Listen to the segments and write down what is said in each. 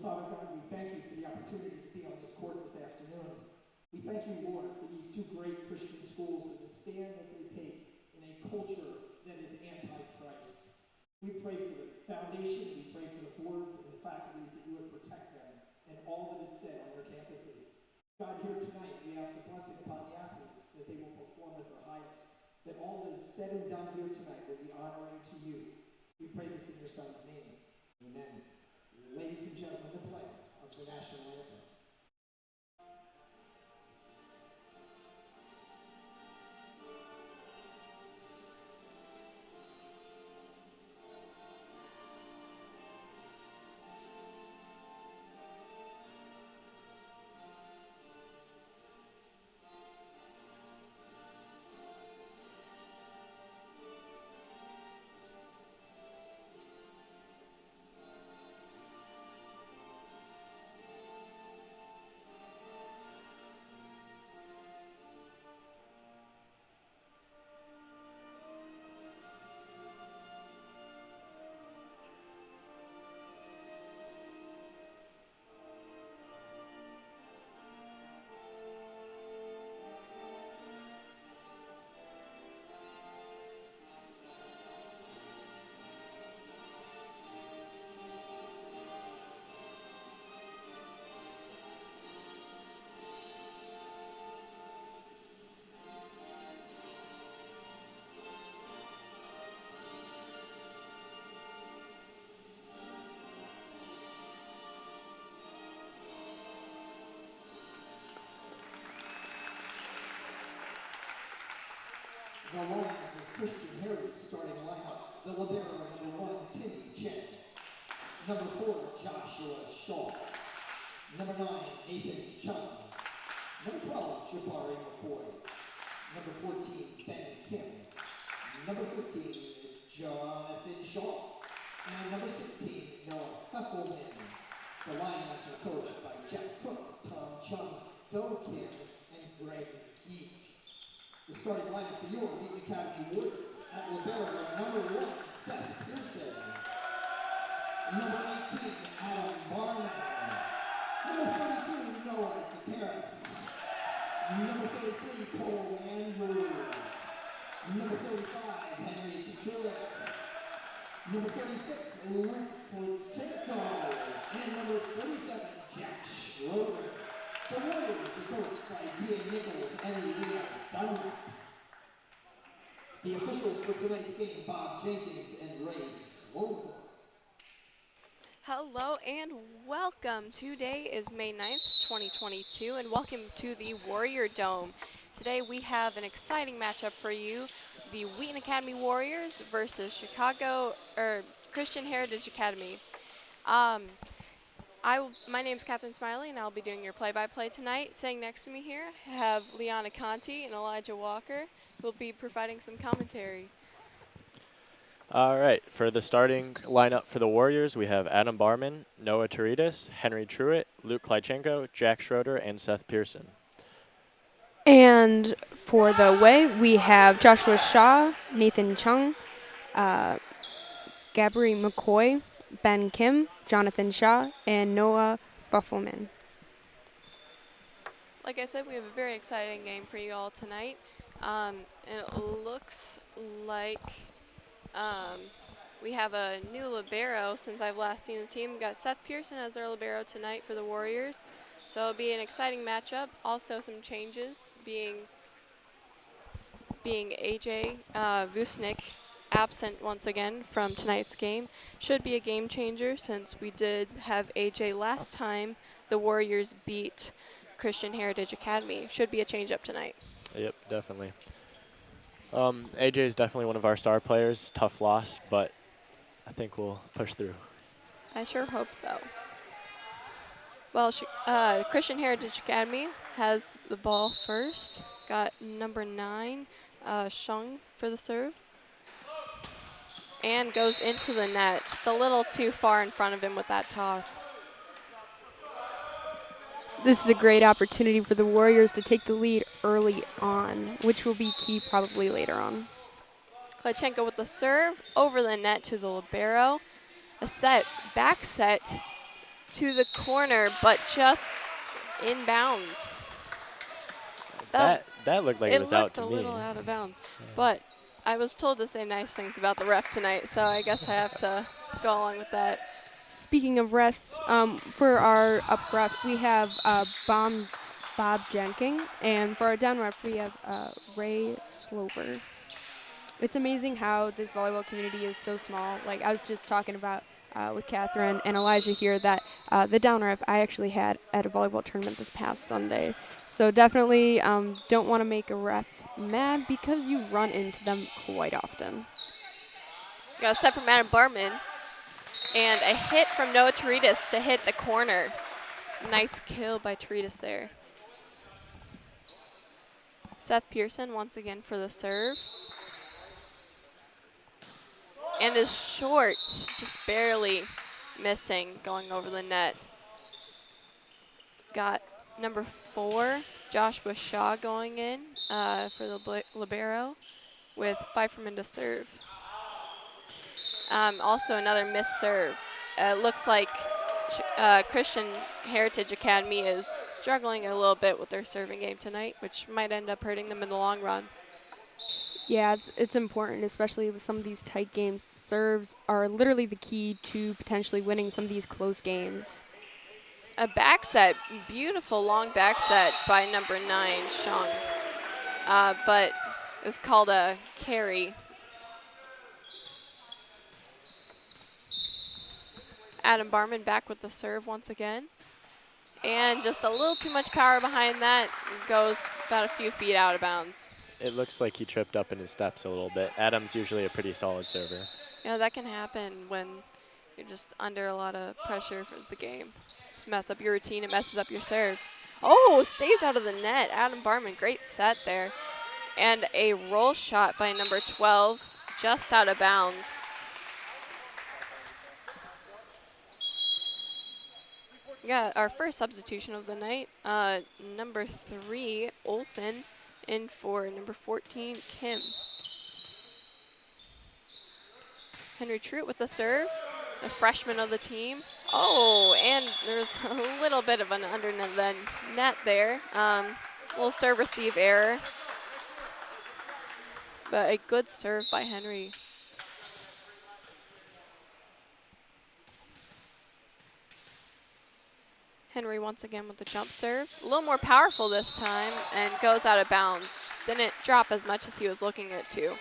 Father God, we thank you for the opportunity to be on this court this afternoon. We thank you, Lord, for these two great Christian schools and the stand that they take in a culture that is anti-Christ. We pray for the foundation, we pray for the boards and the faculties that you would protect them and all that is said on their campuses. God, here tonight, we ask a blessing upon the athletes, that they will perform at their highest, that all that is said and done here tonight will be honoring to you. We pray this in your Son's name. Amen. Ladies and gentlemen, the play of the national anthem. The Lions of Christian Heritage starting lineup. The libero, number 1, Timmy Chen. Number 4, Joshua Shaw. Number 9, Nathan Chung. Number 12, Jabari McCoy. Number 14, Ben Kim. Number 15, Jonathan Shaw. And number 16, Noah Heffelman. The Lions are coached by Jeff Cook, Tom Chung, Do Kim, and Greg Geek. The starting lineup for your Wheaton Academy Warriors. At libero, number 1, Seth Pearson. Number 19, Adam Barnum. Number 32, Noah Gutierrez. Number 33, Cole Andrews. Number 35, Henry Tetruitt. Number 36, Luke Pochenko. And number 37, Jack Schroeder. The Warriors are coached by D.A. Nichols and Leah Dunlap. The officials for tonight's game, Bob Jenkins and Ray Slover. Hello and welcome. Today is May 9th, 2022, and welcome to the Warrior Dome. Today we have an exciting matchup for you, the Wheaton Academy Warriors versus Christian Heritage Academy. My name is Catherine Smiley, and I'll be doing your play-by-play tonight. Sitting next to me here, I have Liana Conti and Elijah Walker, who will be providing some commentary. All right, for the starting lineup for the Warriors, we have Adam Barman, Noah Teridas, Henry Truitt, Luke Klychenko, Jack Schroeder, and Seth Pearson. And for the away, we have Joshua Shaw, Nathan Chung, Gabri McCoy, Ben Kim, Jonathan Shaw, and Noah Fuffelman. Like I said, we have a very exciting game for you all tonight. And it looks like we have a new libero since I've last seen the team. We've got Seth Pearson as our libero tonight for the Warriors. So it'll be an exciting matchup. Also some changes, being AJ Vusnik absent once again from tonight's game. Should be a game changer since we did have AJ last time the Warriors beat Christian Heritage Academy. Should be a change up tonight. Yep, definitely. AJ is definitely one of our star players. Tough loss, but I think we'll push through. I sure hope so. Well, Christian Heritage Academy has the ball first. Got number 9, Shung for the serve. And goes into the net, just a little too far in front of him with that toss. This is a great opportunity for the Warriors to take the lead early on, which will be key probably later on. Klychenko with the serve, over the net to the libero. A back set to the corner, but just inbounds. That looked like it was out to It looked me. a little out of bounds, but I was told to say nice things about the ref tonight, so I guess I have to go along with that. Speaking of refs, for our up ref, we have Bob Jenking, and for our down ref, we have Ray Slover. It's amazing how this volleyball community is so small. Like I was just talking about with Catherine and Elijah here that the down ref I actually had at a volleyball tournament this past Sunday. So definitely don't want to make a ref mad because you run into them quite often. Got a set from Adam Barman. And a hit from Noah Toritas to hit the corner. Nice kill by Toritas there. Seth Pearson once again for the serve. And is short, just barely missing, going over the net. Got number 4, Joshua Shaw going in for the libero with Pfeifferman to serve. Also another missed serve. Looks like Christian Heritage Academy is struggling a little bit with their serving game tonight, which might end up hurting them in the long run. Yeah, it's important, especially with some of these tight games. Serves are literally the key to potentially winning some of these close games. A back set, beautiful long back set by number 9, Sean. But it was called a carry. Adam Barman back with the serve once again. And just a little too much power behind that. Goes about a few feet out of bounds. It looks like he tripped up in his steps a little bit. Adam's usually a pretty solid server. You know, that can happen when you're just under a lot of pressure for the game. Just mess up your routine, it messes up your serve. Oh, stays out of the net. Adam Barman, great set there. And a roll shot by number 12, just out of bounds. Yeah, our first substitution of the night, number 3, Olsen, in for number 14, Kim. Henry Truitt with the serve, the freshman of the team. Oh, and there's a little bit of an under the net there. Little serve receive error. But a good serve by Henry. Henry once again with the jump serve. A little more powerful this time and goes out of bounds. Just didn't drop as much as he was looking it to.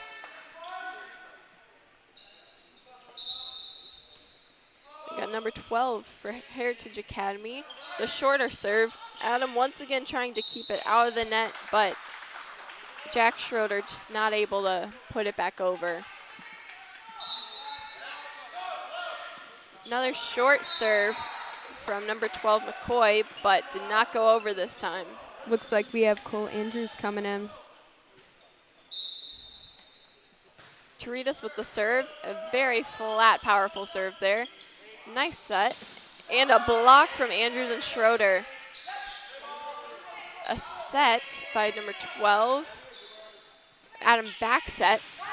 We got number 12 for Heritage Academy. The shorter serve. Adam once again trying to keep it out of the net, but Jack Schroeder just not able to put it back over. Another short serve from number 12, McCoy, but did not go over this time. Looks like we have Cole Andrews coming in. Toritas with the serve, a very flat, powerful serve there. Nice set, and a block from Andrews and Schroeder. A set by number 12. Adam back sets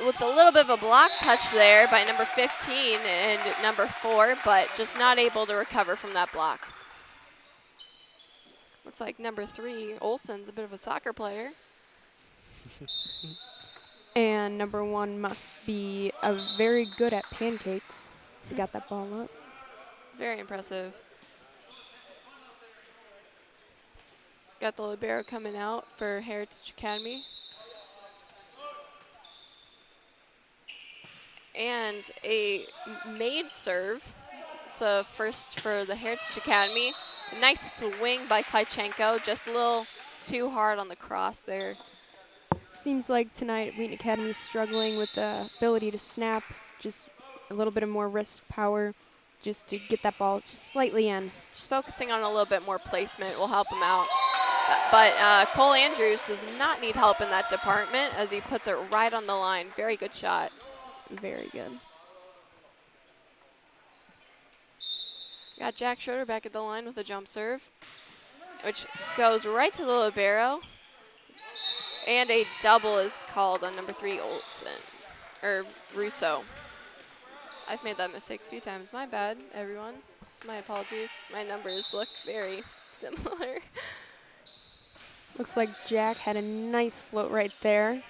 with a little bit of a block touch there by number 15 and number 4, but just not able to recover from that block. Looks like number 3, Olsen's a bit of a soccer player. And number 1 must be very good at pancakes. So he got that ball up. Very impressive. Got the libero coming out for Heritage Academy. And a made serve. It's a first for the Heritage Academy. A nice swing by Klychenko, just a little too hard on the cross there. Seems like tonight Wheaton Academy is struggling with the ability to snap, just a little bit of more wrist power just to get that ball just slightly in. Just focusing on a little bit more placement will help him out. But Cole Andrews does not need help in that department as he puts it right on the line. Very good shot. Very good. Got Jack Schroeder back at the line with a jump serve, which goes right to the libero. And a double is called on number 3, Olsen, or Russo. I've made that mistake a few times. My bad, everyone. My apologies. My numbers look very similar. Looks like Jack had a nice float right there.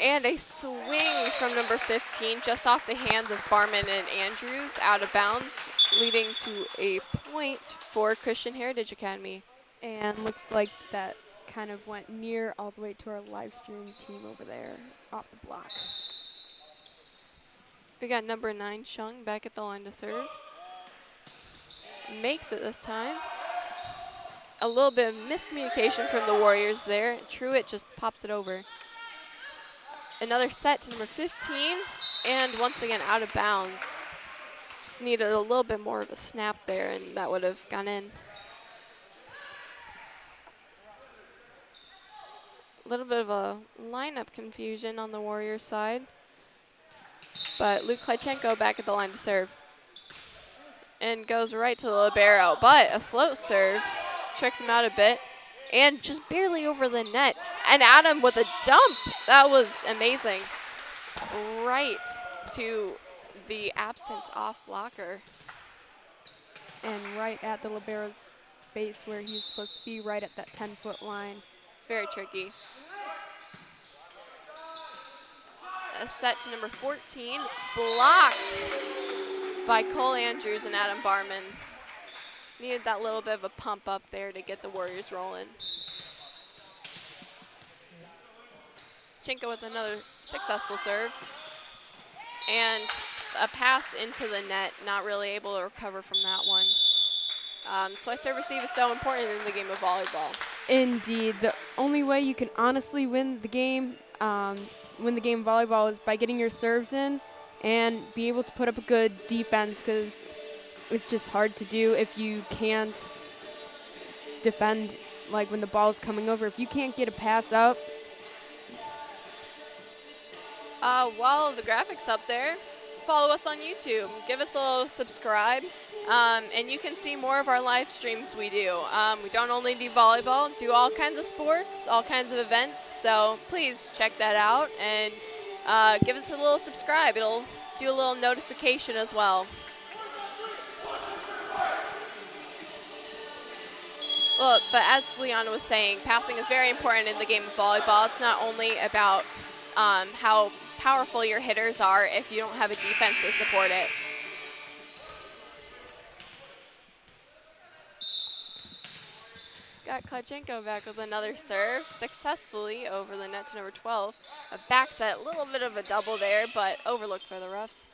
And a swing from number 15, just off the hands of Barman and Andrews, out of bounds, leading to a point for Christian Heritage Academy. And looks like that kind of went near all the way to our live stream team over there off the block. We got number 9, Shung, back at the line to serve. Makes it this time. A little bit of miscommunication from the Warriors there. Truitt just pops it over. Another set to number 15, and once again out of bounds. Just needed a little bit more of a snap there, and that would have gone in. A little bit of a lineup confusion on the Warriors side. But Luke Klychenko back at the line to serve. And goes right to the libero, but a float serve tricks him out a bit. And just barely over the net. And Adam with a dump. That was amazing. Right to the absent off blocker. And right at the libero's base where he's supposed to be, right at that 10-foot line. It's very tricky. A set to number 14, blocked by Cole Andrews and Adam Barman. Needed that little bit of a pump up there to get the Warriors rolling. Chinko with another successful serve. And just a pass into the net, not really able to recover from that one. That's why serve receive is so important in the game of volleyball. Indeed. The only way you can honestly win the game of volleyball is by getting your serves in and be able to put up a good defense, because it's just hard to do if you can't defend, like when the ball's coming over. If you can't get a pass up. While the graphics up there, follow us on YouTube. Give us a little subscribe, and you can see more of our live streams we do. We don't only do volleyball, do all kinds of sports, all kinds of events, so please check that out and give us a little subscribe. It'll do a little notification as well. Well, but as Leon was saying, passing is very important in the game of volleyball. It's not only about how powerful your hitters are if you don't have a defense to support it. Got Klychenko back with another serve, successfully over the net to number 12. A back set, a little bit of a double there, but overlooked by the refs.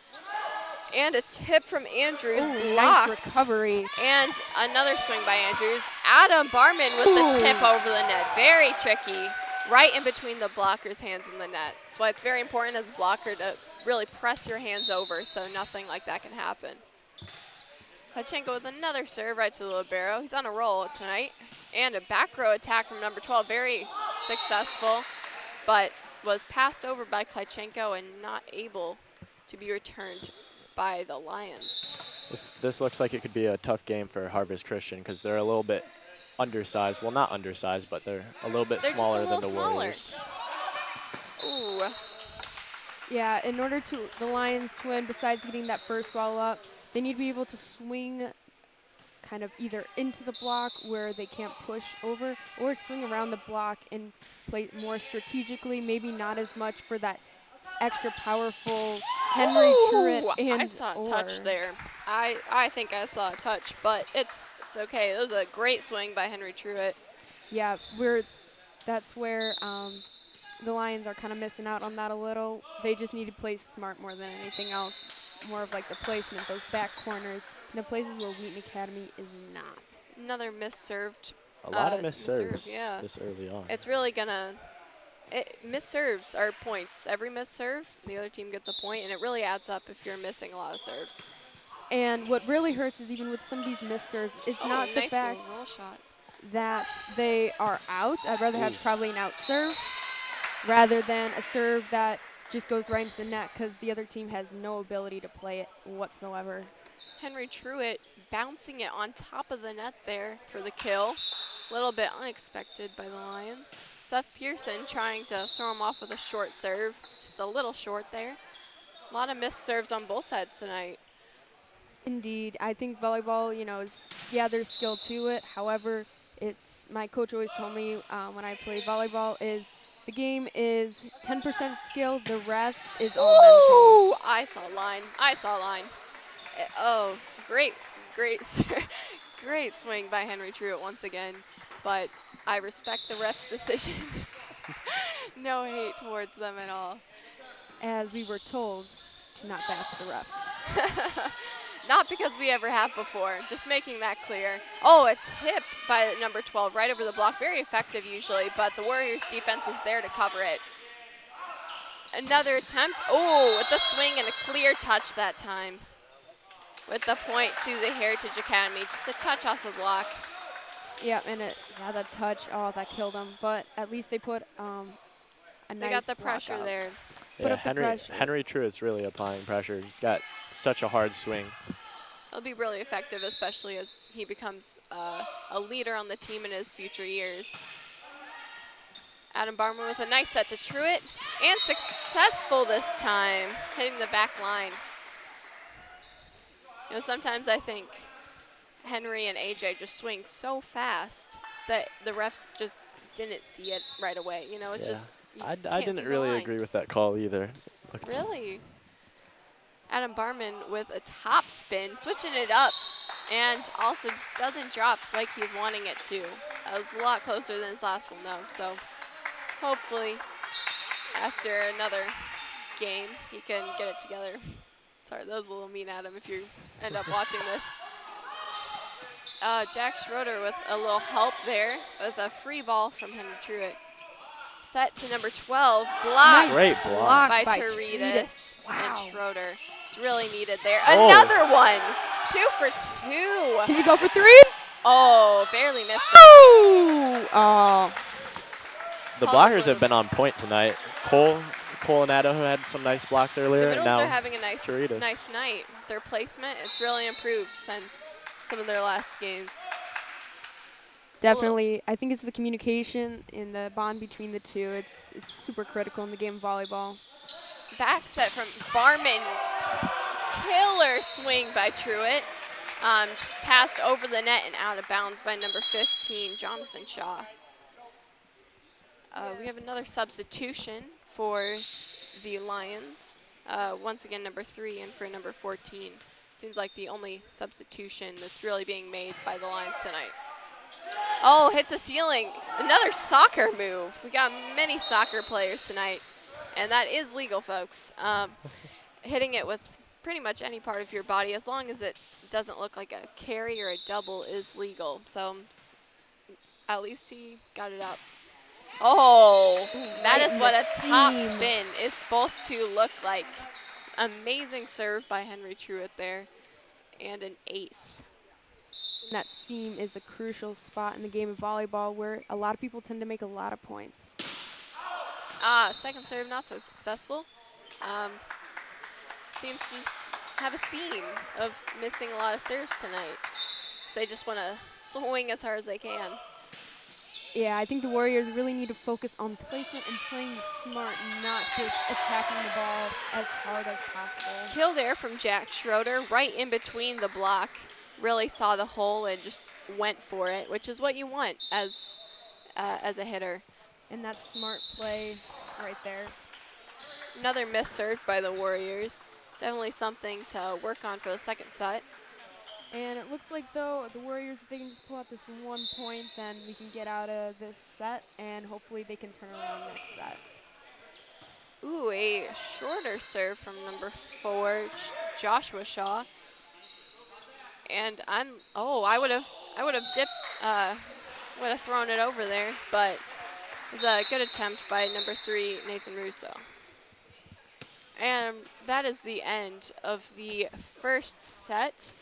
And a tip from Andrews, Ooh, blocked. nice recovery. And another swing by Andrews. Adam Barman with the tip over the net. Very tricky, right in between the blocker's hands and the net. That's why it's very important as a blocker to really press your hands over so nothing like that can happen. Klychenko with another serve right to the libero. He's on a roll tonight. And a back row attack from number 12, very successful, but was passed over by Klychenko and not able to be returned by the Lions. This looks like it could be a tough game for Harvest Christian because they're a little bit undersized. Well, not undersized, but they're a little bit smaller than the Warriors. Ooh. Yeah, in order to the Lions to win, besides getting that first ball up, they need to be able to swing kind of either into the block where they can't push over, or swing around the block and play more strategically, maybe not as much for that extra powerful Henry Truitt and I saw a touch there. I think I saw a touch, but it's okay. It was a great swing by Henry Truitt. Yeah, that's where the Lions are kind of missing out on that a little. They just need to play smart more than anything else. More of like the placement, those back corners, and the places where Wheaton Academy is not. Another misserved. A lot of misserves yeah. this early on. It's really gonna. Misserves are points. Every misserve, the other team gets a point, and it really adds up if you're missing a lot of serves. And what really hurts is even with some of these misserves, it's not the nice fact roll shot. that they are out. I'd rather have probably an out serve rather than a serve that just goes right into the net, because the other team has no ability to play it whatsoever. Henry Truitt bouncing it on top of the net there for the kill. A little bit unexpected by the Lions. Seth Pearson trying to throw him off with a short serve. Just a little short there. A lot of missed serves on both sides tonight. Indeed. I think volleyball, there's skill to it. However, my coach always told me when I play volleyball is the game is 10% skill, the rest is all mental. Ooh, I saw a line. I saw a line. Oh, great, great, great swing by Henry Truitt once again. But I respect the ref's decision. No hate towards them at all. As we were told to not bash the refs. Not because we ever have before, just making that clear. Oh, a tip by number 12 right over the block. Very effective usually, but the Warriors defense was there to cover it. Another attempt. Oh, with the swing and a clear touch that time. With the point to the Heritage Academy. Just a touch off the block. Yeah, and that touch, that killed them. But at least they put a nice They got the block pressure out. there. Put up the pressure. Henry Truitt's really applying pressure. He's got such a hard swing. He'll be really effective, especially as he becomes a leader on the team in his future years. Adam Barman with a nice set to Truitt, and successful this time, hitting the back line. Sometimes I think Henry and AJ just swing so fast that the refs just didn't see it right away. It just, I can't see didn't the really line. agree with that call either. Really? Adam Barman with a top spin, switching it up, and also just doesn't drop like he's wanting it to. That was a lot closer than his last one, though. So hopefully, after another game, he can get it together. Sorry, that was a little mean at him if you end up watching this. Jack Schroeder with a little help there with a free ball from Henry Truitt. Set to number 12, blocked Great block. by by Terides Wow. and Schroeder. It's really needed there. Oh. Another one, 2 for 2. Can we go for 3? Oh, barely missed it. Oh. The Called blockers for have the- been on point tonight. Cole and Addo had some nice blocks The earlier. middles Now are having a nice Terides. night. Their placement, it's really improved since some of their last games. Definitely. I think it's the communication and the bond between the two. It's super critical in the game of volleyball. Back set from Barman. Killer swing by Truitt. Just passed over the net and out of bounds by number 15, Jonathan Shaw. We have another substitution for the Lions. Once again, number 3 and for number 14. Seems like the only substitution that's really being made by the Lions tonight. Oh, hits the ceiling. Another soccer move. We got many soccer players tonight, and that is legal, folks. Hitting it with pretty much any part of your body, as long as it doesn't look like a carry or a double, is legal. So at least he got it up. Oh, that is what a top spin is supposed to look like. Amazing serve by Henry Truitt there, and an ace. That seam is a crucial spot in the game of volleyball where a lot of people tend to make a lot of points. Second serve not so successful. Seems to just have a theme of missing a lot of serves tonight. So they just want to swing as hard as they can. Yeah, I think the Warriors really need to focus on placement and playing smart, not just attacking the ball as hard as possible. Kill there from Jack Schroeder, right in between the block. Really saw the hole and just went for it, which is what you want as a hitter. And that smart play right there. Another miss serve by the Warriors. Definitely something to work on for the second set. And it looks like, though, the Warriors, if they can just pull out this 1 point, then we can get out of this set, and hopefully they can turn around next set. Ooh, a shorter serve from number 4, Joshua Shaw. And I would have thrown it over there, but it was a good attempt by number 3, Nathan Russo. And that is the end of the first set.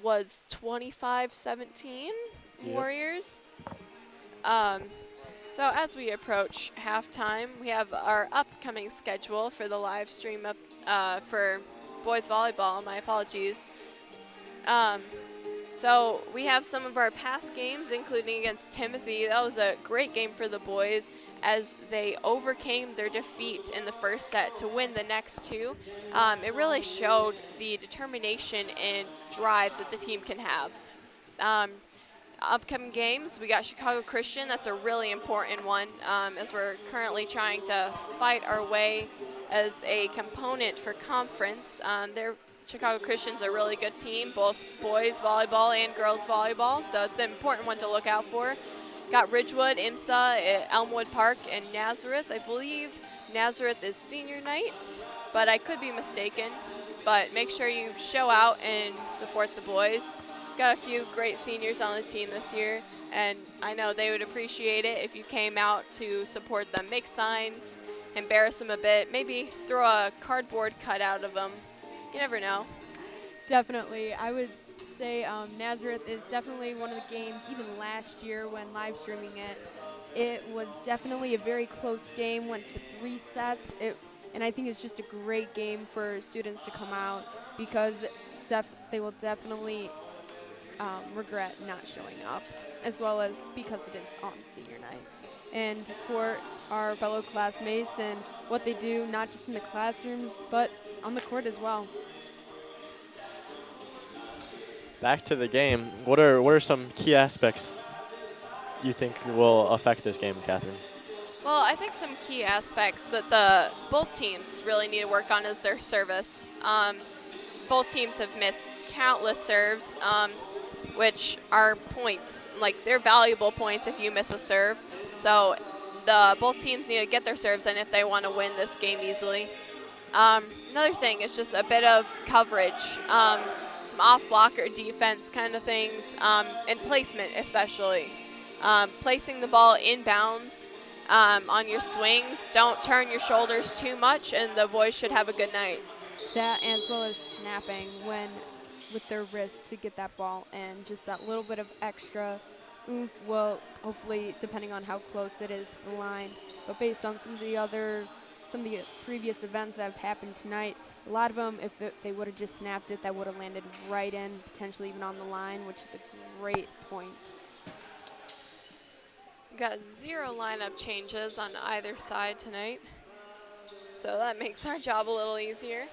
Was 25-17 Warriors. So as we approach halftime, we have our upcoming schedule for the live stream for boys volleyball. My apologies. So we have some of our past games, including against Timothy. That was a great game for the boys. as they overcame their defeat in the first set to win the next two. It really showed the determination and drive that the team can have. Upcoming games, we got Chicago Christian. That's a really important one as we're currently trying to fight our way as a component for conference. Chicago Christian's a really good team, both boys volleyball and girls volleyball, so it's an important one to look out for. Got Ridgewood, IMSA, Elmwood Park, and Nazareth. I believe Nazareth is senior night, but I could be mistaken. But make sure you show out and support the boys. Got a few great seniors on the team this year, and I know they would appreciate it if you came out to support them. Make signs, embarrass them a bit, maybe throw a cardboard cutout of them. You never know. Definitely. I would say Nazareth is definitely one of the games, even last year when live streaming it was definitely a very close game, went to 3 sets. And I think it's just a great game for students to come out because they will definitely regret not showing up, as well as because it is on senior night. And to support our fellow classmates and what they do, not just in the classrooms, but on the court as well. Back to the game. What are some key aspects you think will affect this game, Catherine? Well, I think some key aspects that both teams really need to work on is their service. Both teams have missed countless serves, which are points. Like, they're valuable points if you miss a serve. So both teams need to get their serves in if they want to win this game easily. Another thing is just a bit of coverage. Some off-blocker defense kind of things, and placement especially. Placing the ball inbounds on your swings. Don't turn your shoulders too much, and the boys should have a good night. That, as well as snapping with their wrist to get that ball in. Just that little bit of extra oomph will hopefully, depending on how close it is to the line. But based on some of the previous events that have happened tonight, a lot of them, if they would have just snapped it, that would have landed right in, potentially even on the line, which is a great point. Got 0 lineup changes on either side tonight, so that makes our job a little easier.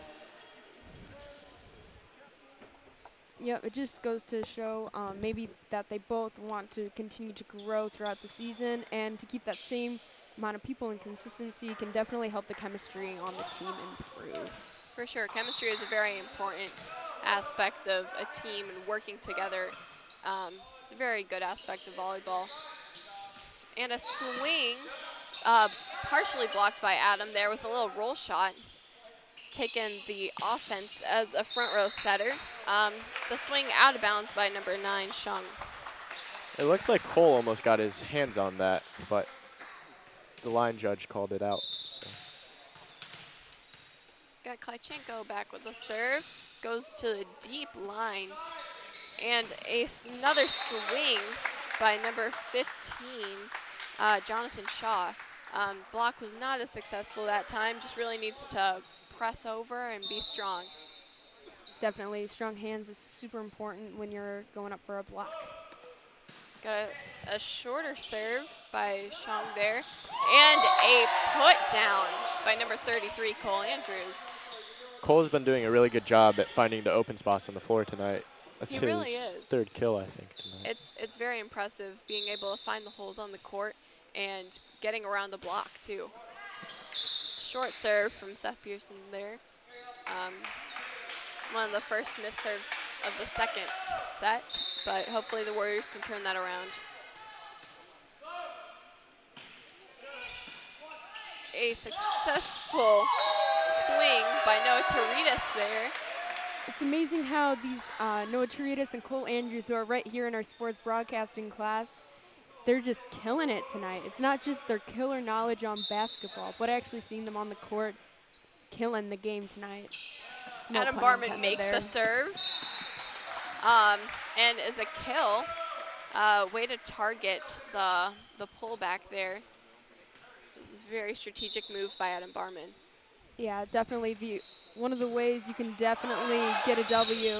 Yeah, it just goes to show maybe that they both want to continue to grow throughout the season, and to keep that same amount of people and consistency can definitely help the chemistry on the team improve. For sure, chemistry is a very important aspect of a team and working together. It's a very good aspect of volleyball. And a swing, partially blocked by Adam there with a little roll shot. Taken the offense as a front row setter. The swing out of bounds by number 9, Shung. It looked like Cole almost got his hands on that, but the line judge called it out. So. Got Klychenko back with the serve. Goes to the deep line. And another swing by number 15, Jonathan Shaw. Block was not as successful that time. Just really needs to press over and be strong. Definitely, strong hands is super important when you're going up for a block. Got a shorter serve by Shang there. And a put down by number 33, Cole Andrews. Cole's been doing a really good job at finding the open spots on the floor tonight. That's He his really is. 3rd kill, I think, tonight. It's very impressive being able to find the holes on the court and getting around the block, too. Short serve from Seth Pearson there. One of the first missed serves of the second set, but hopefully the Warriors can turn that around. A successful swing by Noah Toritas there. It's amazing how these Noah Toritas and Cole Andrews, who are right here in our sports broadcasting class, they're just killing it tonight. It's not just their killer knowledge on basketball, but actually seeing them on the court killing the game tonight. No Adam pun Barman intended makes there. a serve and is a kill. Way to target the pullback there. This is a very strategic move by Adam Barman. Yeah, definitely one of the ways you can definitely get a W.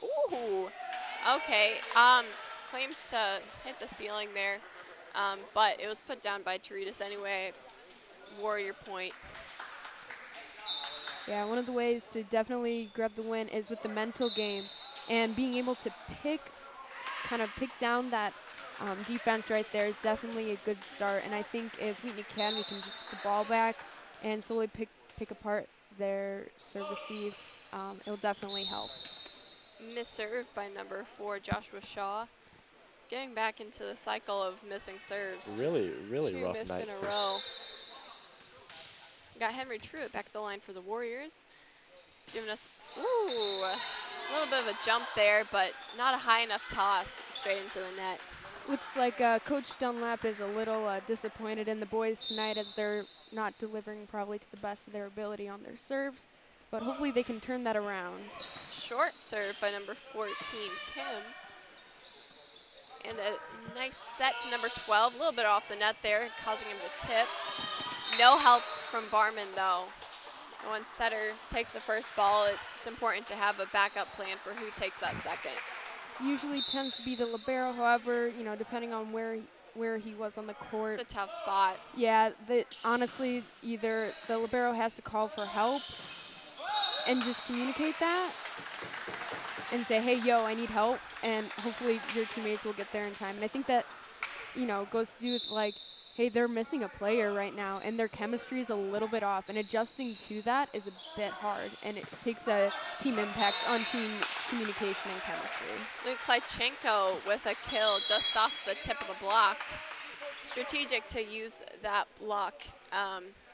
Ooh, okay. Claims to hit the ceiling there. but it was put down by Teritas anyway. Warrior point. Yeah, one of the ways to definitely grab the win is with the mental game and being able to kind of pick down that defense right there is definitely a good start. And I think if Wheaton Academy can just get the ball back and slowly pick apart their serve receive, it'll definitely help. Misserve by number 4, Joshua Shaw. Getting back into the cycle of missing serves. Really Two rough missed night in a for row. Got Henry Truitt back at the line for the Warriors. Giving us, a little bit of a jump there, but not a high enough toss straight into the net. Looks like Coach Dunlap is a little disappointed in the boys tonight as they're not delivering probably to the best of their ability on their serves, but hopefully they can turn that around. Short serve by number 14, Kim. And a nice set to number 12, a little bit off the net there, causing him to tip. No help from Barman, though. And when setter takes the first ball, it's important to have a backup plan for who takes that second. Usually tends to be the libero, however, you know, depending on where he was on the court. It's a tough spot. Yeah, honestly, either the libero has to call for help and just communicate that and say, hey, yo, I need help, and hopefully your teammates will get there in time. And I think that, you know, goes to do with, like, hey, they're missing a player right now, and their chemistry is a little bit off, and adjusting to that is a bit hard, and it takes a team impact on team communication and chemistry. Luke Klychenko with a kill just off the tip of the block. Strategic to use that block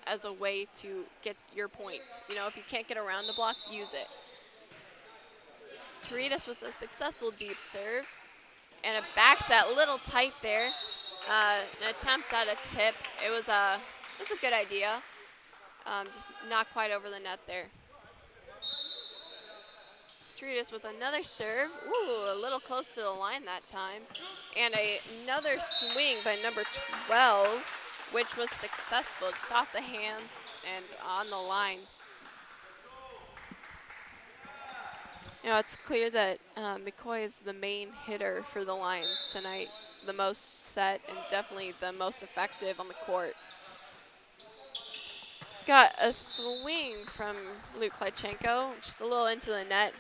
as a way to get your points. You know, if you can't get around the block, use it. Teritas with a successful deep serve and a back set, a little tight there. An attempt at a tip. It was a good idea. Just not quite over the net there. Teritas with another serve. Ooh, a little close to the line that time. And another swing by number 12, which was successful, just off the hands and on the line. You know, it's clear that McCoy is the main hitter for the Lions tonight. It's the most set and definitely the most effective on the court. Got a swing from Luke Klychenko, just a little into the net.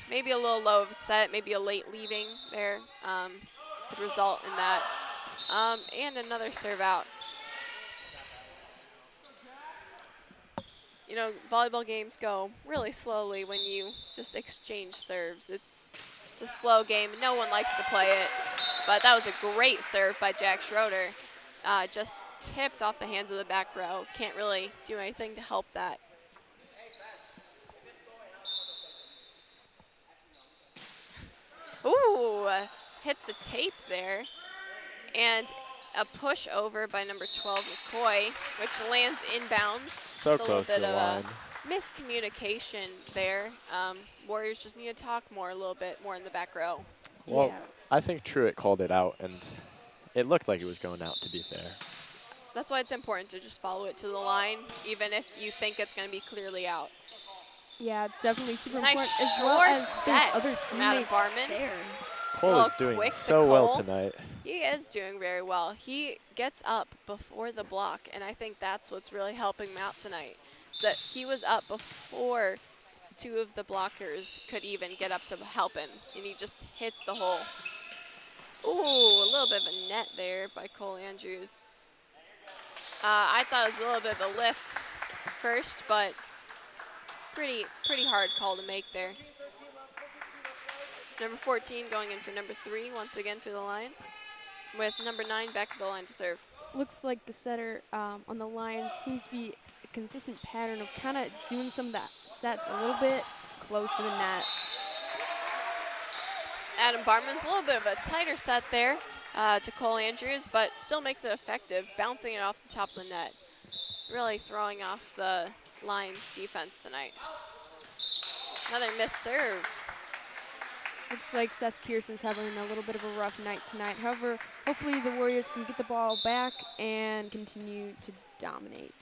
Maybe a little low of a set, maybe a late leaving there could result in that. And another serve out. You know, volleyball games go really slowly when you just exchange serves. It's a slow game. No one likes to play it. But that was a great serve by Jack Schroeder. Just tipped off the hands of the back row. Can't really do anything to help that. Ooh, hits the tape there. And a push over by number 12, McCoy, which lands inbounds. So just close a little to bit the of line. a miscommunication there. Warriors just need to talk more, a little bit more in the back row. Well, Yeah. I think Truitt called it out, and it looked like it was going out, to be fair. That's why it's important to just follow it to the line, even if you think it's going to be clearly out. Yeah, it's definitely super Nice important, as well short as set other from Adam teammates Barman. there. Cole Little is doing quick to so well Cole. tonight. He is doing very well. He gets up before the block, and I think that's what's really helping him out tonight. Is that he was up before two of the blockers could even get up to help him, and he just hits the hole. Ooh, a little bit of a net there by Cole Andrews. I thought it was a little bit of a lift first, but pretty hard call to make there. Number 14 going in for number 3 once again for the Lions, with number 9 back at the line to serve. Looks like the setter on the Lions seems to be a consistent pattern of kind of doing some of that sets a little bit close to the net. Adam Barman with a little bit of a tighter set there to Cole Andrews, but still makes it effective, bouncing it off the top of the net. Really throwing off the Lions defense tonight. Another missed serve. Looks like Seth Pearson's having a little bit of a rough night tonight. However, hopefully the Warriors can get the ball back and continue to dominate.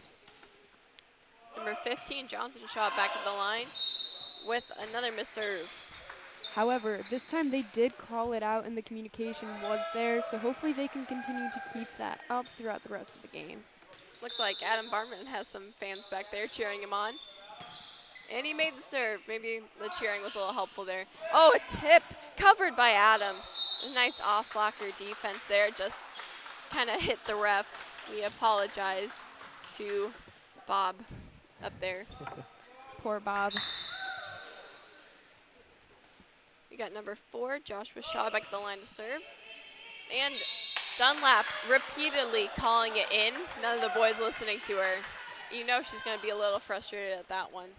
Number 15, Jonathan Shaw back at the line with another missed serve. However, this time they did call it out and the communication was there, so hopefully they can continue to keep that up throughout the rest of the game. Looks like Adam Barman has some fans back there cheering him on. And he made the serve. Maybe the cheering was a little helpful there. Oh, a tip covered by Adam. A nice off-blocker defense there. Just kind of hit the ref. We apologize to Bob up there. Poor Bob. We got number 4, Joshua Shaw, back at the line to serve. And Dunlap repeatedly calling it in. None of the boys listening to her. You know she's going to be a little frustrated at that one.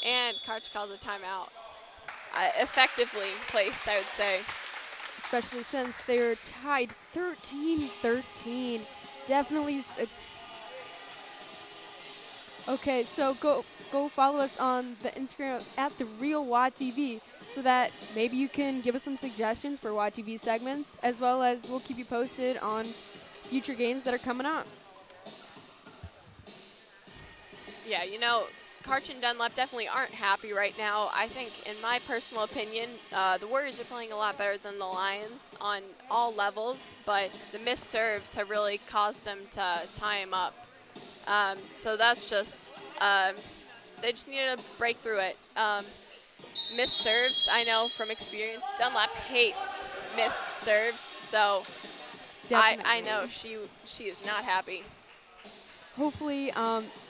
And Karch calls a timeout. Effectively placed, I would say. Especially since they're tied 13-13. Definitely. Okay, so go follow us on the Instagram at @TheRealWaTV so that maybe you can give us some suggestions for WaTV segments, as well as we'll keep you posted on future games that are coming up. Yeah, you know, Karch and Dunlap definitely aren't happy right now. I think, in my personal opinion, the Warriors are playing a lot better than the Lions on all levels, but the missed serves have really caused them to tie them up. So that's just, they just need to break through it. Missed serves, I know from experience, Dunlap hates missed serves, so I know she is not happy. Hopefully,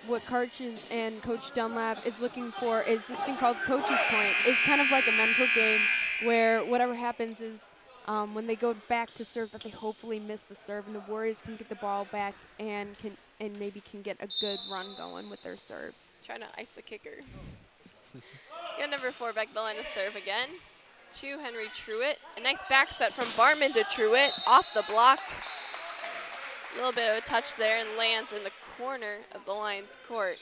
what Karch and Coach Dunlap is looking for is this thing called Coach's Point. It's kind of like a mental game where whatever happens is when they go back to serve that they hopefully miss the serve and the Warriors can get the ball back and maybe can get a good run going with their serves. Trying to ice the kicker. Got number 4 back the line to serve again. To Henry Truitt. A nice back set from Barman to Truitt off the block. A little bit of a touch there and lands in the corner of the Lions court.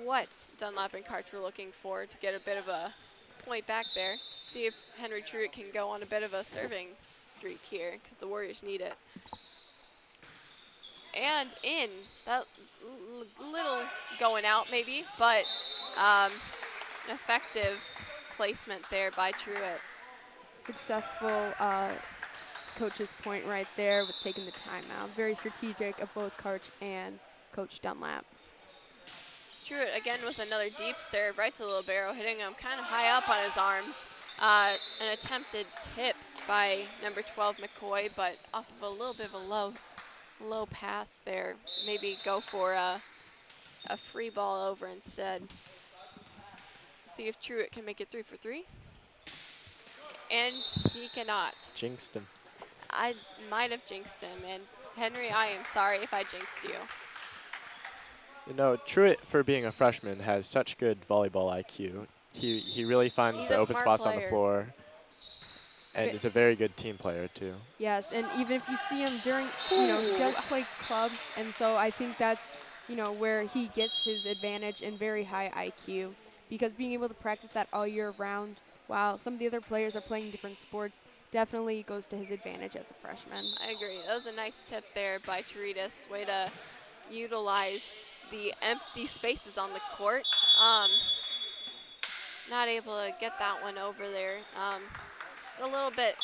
What Dunlap and Karch were looking for to get a bit of a point back there. See if Henry Truitt can go on a bit of a serving streak here because the Warriors need it. And in. That was a little going out maybe, but an effective placement there by Truitt. Successful Coach's Point right there with taking the timeout. Very strategic of both Karch and Coach Dunlap. Truitt again with another deep serve right to the libero, hitting him kind of high up on his arms. An attempted tip by number 12 McCoy, but off of a little bit of a low pass there. Maybe go for a free ball over instead. See if Truitt can make it 3 for 3. And he cannot. Jinxed him. I might have jinxed him, and Henry, I am sorry if I jinxed you. You know, Truitt, for being a freshman, has such good volleyball IQ. He really finds He's the a open smart spots on the player. floor, and is a very good team player too. Yes, and even if you see him during, he does play club, and so I think that's, where he gets his advantage and very high IQ, because being able to practice that all year round while some of the other players are playing different sports definitely goes to his advantage as a freshman. I agree. That was a nice tip there by Teritas. Way to utilize the empty spaces on the court. Not able to get that one over there. Just a little bit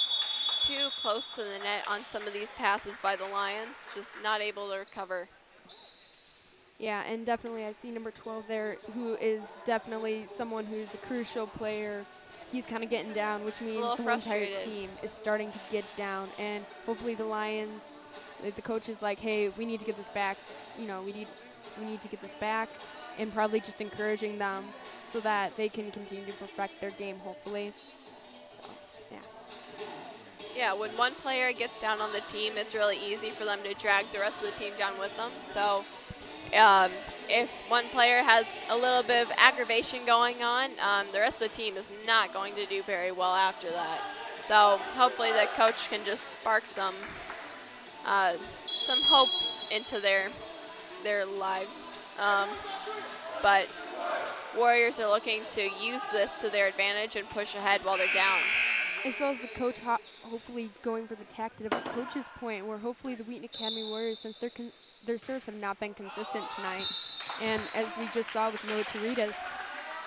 too close to the net on some of these passes by the Lions. Just not able to recover. Yeah, and definitely I see number 12 there, who is definitely someone who's a crucial player. He's kind of getting down, which means the whole entire team is starting to get down. And hopefully the Lions, the coach is like, hey, we need to get this back. We need to get this back, and probably just encouraging them so that they can continue to perfect their game, hopefully. So, yeah. Yeah, when one player gets down on the team, it's really easy for them to drag the rest of the team down with them. So if one player has a little bit of aggravation going on, the rest of the team is not going to do very well after that. So hopefully the coach can just spark some hope into their lives. But Warriors are looking to use this to their advantage and push ahead while they're down. As well as the coach hopefully going for the tactic of a Coach's Point, where hopefully the Wheaton Academy Warriors, since their serves have not been consistent tonight, and as we just saw with Noah Teritas,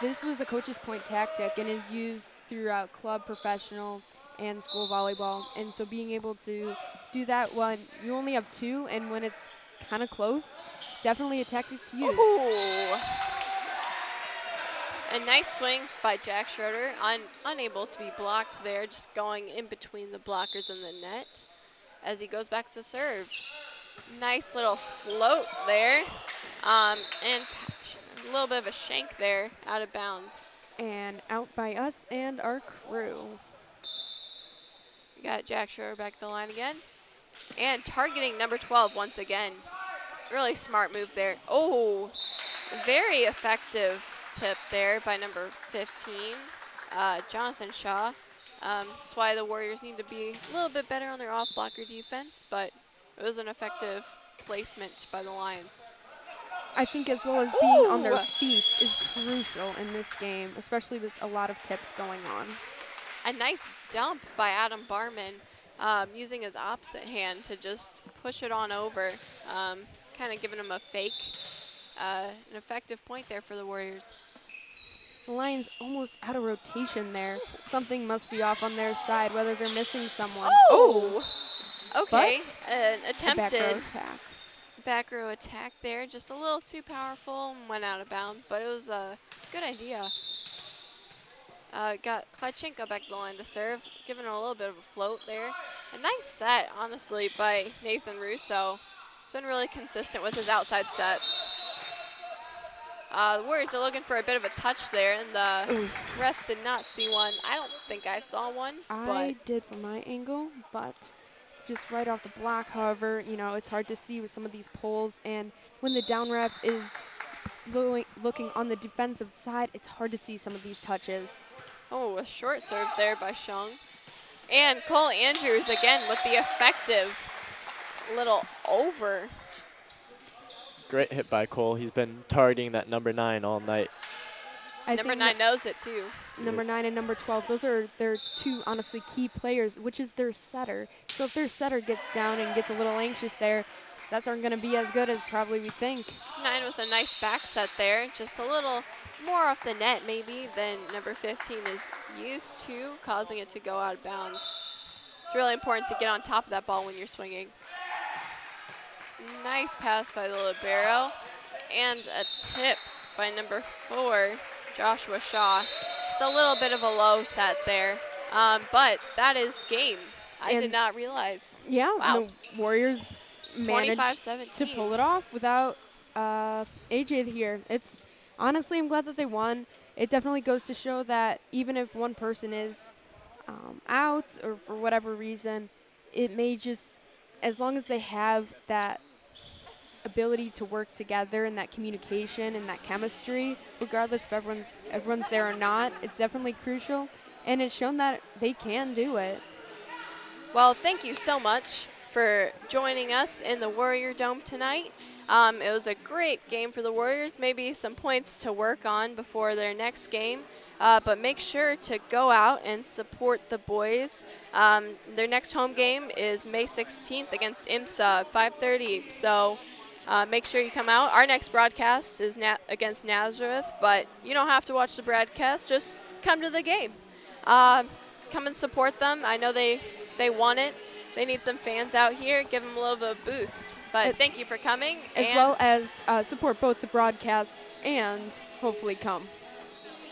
this was a coach's point tactic and is used throughout club, professional, and school volleyball. And so being able to do that when you only have 2 and when it's kind of close, definitely a tactic to use. Ooh. A nice swing by Jack Schroeder, unable to be blocked there, just going in between the blockers and the net as he goes back to serve. Nice little float there, and a little bit of a shank there, out of bounds. And out by us and our crew. We got Jack Schroeder back to the line again. And targeting number 12 once again. Really smart move there. Oh, very effective tip there by number 15, Jonathan Shaw. That's why the Warriors need to be a little bit better on their off-blocker defense, but it was an effective placement by the Lions. I think as well as being on their feet is crucial in this game, especially with a lot of tips going on. A nice dump by Adam Barman, using his opposite hand to just push it on over, kind of giving him a fake, an effective point there for the Warriors. The Lions almost out of rotation there. Something must be off on their side, whether they're missing someone. Oh! Okay, an attempted back row attack. there, just a little too powerful and went out of bounds, but it was a good idea. Got Klychenko back to the line to serve, giving a little bit of a float there. A nice set, honestly, by Nathan Russo. He's been really consistent with his outside sets. The Warriors are looking for a bit of a touch there, and the refs did not see one. I don't think I saw one. I did from my angle, but just right off the block. However, you know, it's hard to see with some of these poles, and when the down ref is looking on the defensive side, it's hard to see some of these touches. Oh, a short serve there by Shung. And Cole Andrews again with the effective little over. Great hit by Cole. He's been targeting that number 9 all night. Number 9 knows it too. Number 9 and number 12, those are their 2 honestly key players, which is their setter. So if their setter gets down and gets a little anxious there, sets aren't going to be as good as probably we think. 9 with a nice back set there, just a little more off the net maybe than number 15 is used to, causing it to go out of bounds. It's really important to get on top of that ball when you're swinging. Nice pass by the libero, and a tip by number 4, Joshua Shaw. Just a little bit of a low set there, but that is game. I did not realize. Yeah, wow. The Warriors managed to pull it off without AJ here. It's honestly, I'm glad that they won. It definitely goes to show that even if one person is out or for whatever reason, it may just, as long as they have that ability to work together and that communication and that chemistry, regardless if everyone's there or not, it's definitely crucial, and it's shown that they can do it. Well, thank you so much for joining us in the Warrior Dome tonight. It was a great game for the Warriors, maybe some points to work on before their next game, but make sure to go out and support the boys. Their next home game is May 16th against IMSA at 5:30, so make sure you come out. Our next broadcast is against Nazareth, but you don't have to watch the broadcast, just come to the game. Come and support them. I know they want it. They need some fans out here. Give them a little bit of boost. But thank you for coming. As well as support both the broadcast and hopefully come.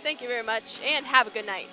Thank you very much, and have a good night.